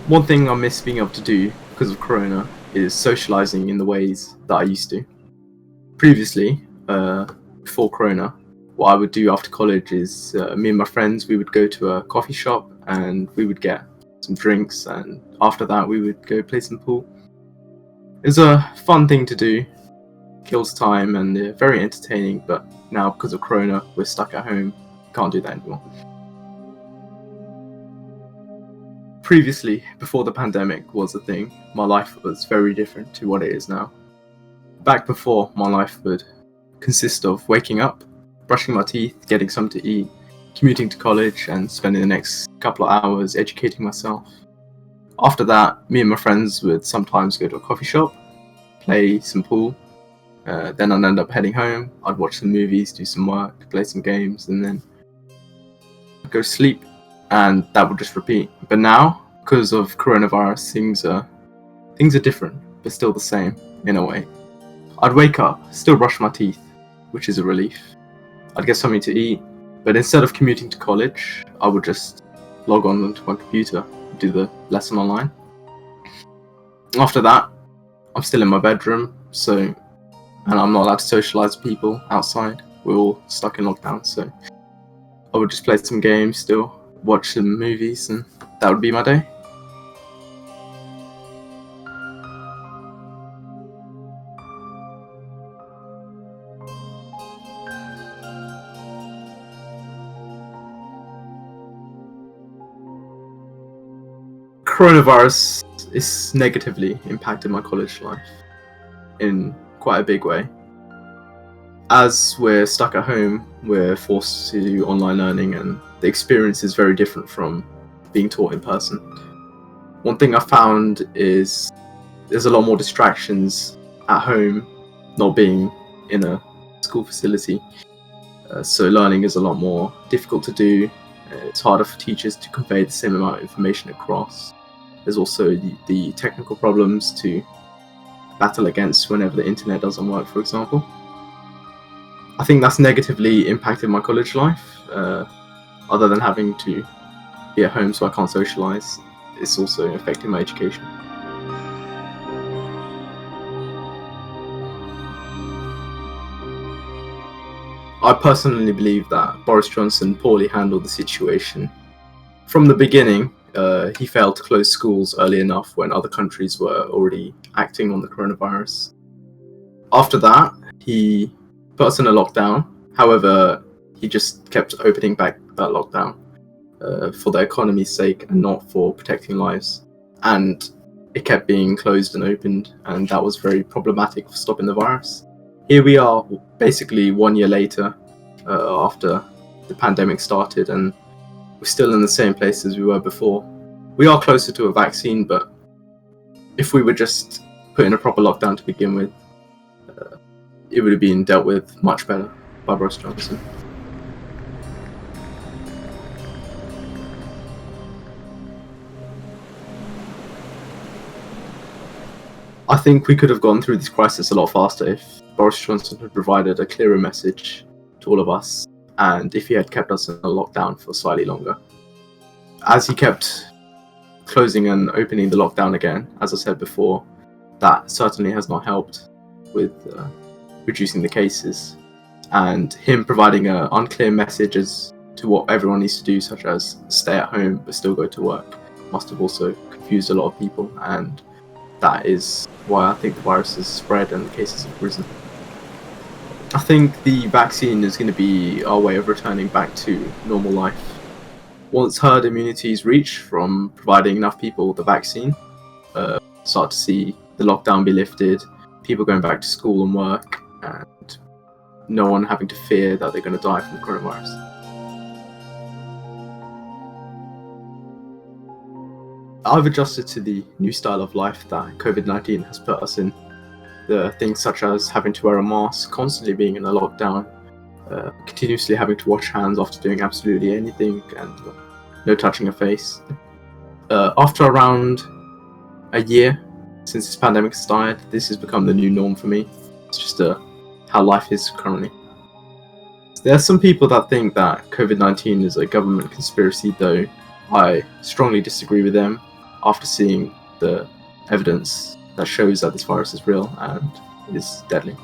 One thing I miss being able to do because of Corona is socializing in the ways that I used to. Previously, before Corona, what I would do after college is me and my friends, we would go to a coffee shop and we would get some drinks, and after that we would go play some pool. It was a fun thing to do, kills time and very entertaining, but now because of Corona we're stuck at home, can't do that anymore. Previously, before the pandemic was a thing, my life was very different to what it is now. Back before, my life would consist of waking up, brushing my teeth, getting something to eat, commuting to college, and spending the next couple of hours educating myself. After that, me and my friends would sometimes go to a coffee shop, play some pool, then I'd end up heading home, I'd watch some movies, do some work, play some games, and then go to sleep, and that would just repeat. But now, because of coronavirus, things are different, but still the same, in a way. I'd wake up, still brush my teeth, which is a relief. I'd get something to eat, but instead of commuting to college, I would just log on onto my computer, do the lesson online. After that, I'm still in my bedroom, and I'm not allowed to socialise with people outside. We're all stuck in lockdown, so I would just play some games still, watch some movies, and that would be my day. Coronavirus is negatively impacted my college life in quite a big way. As we're stuck at home, we're forced to do online learning, and the experience is very different from being taught in person. One thing I found is there's a lot more distractions at home, not being in a school facility. So learning is a lot more difficult to do. It's harder for teachers to convey the same amount of information across. There's also the technical problems to battle against whenever the internet doesn't work, for example. I think that's negatively impacted my college life. Other than having to be at home so I can't socialise, it's also affecting my education. I personally believe that Boris Johnson poorly handled the situation. From the beginning, he failed to close schools early enough when other countries were already acting on the coronavirus. After that, he put us in a lockdown. However, he just kept opening back that lockdown for the economy's sake and not for protecting lives. And it kept being closed and opened, and that was very problematic for stopping the virus. Here we are, basically 1 year later, after the pandemic started, and we're still in the same place as we were before. We are closer to a vaccine, but if we were just put in a proper lockdown to begin with, it would have been dealt with much better by Boris Johnson. I think we could have gone through this crisis a lot faster if Boris Johnson had provided a clearer message to all of us, and if he had kept us in a lockdown for slightly longer. As he kept closing and opening the lockdown again, as I said before, that certainly has not helped with reducing the cases. And him providing an unclear message as to what everyone needs to do, such as stay at home but still go to work, must have also confused a lot of people, and that is why I think the virus has spread and the cases have risen. I think the vaccine is going to be our way of returning back to normal life. Once herd immunity is reached from providing enough people the vaccine, start to see the lockdown be lifted, people going back to school and work, and no one having to fear that they're going to die from the coronavirus. I've adjusted to the new style of life that COVID-19 has put us in. The things such as having to wear a mask, constantly being in a lockdown, continuously having to wash hands after doing absolutely anything, and no touching a face. After around a year since this pandemic started, this has become the new norm for me. It's just how life is currently. There are some people that think that COVID-19 is a government conspiracy, though I strongly disagree with them. after seeing the evidence that shows that this virus is real and is deadly.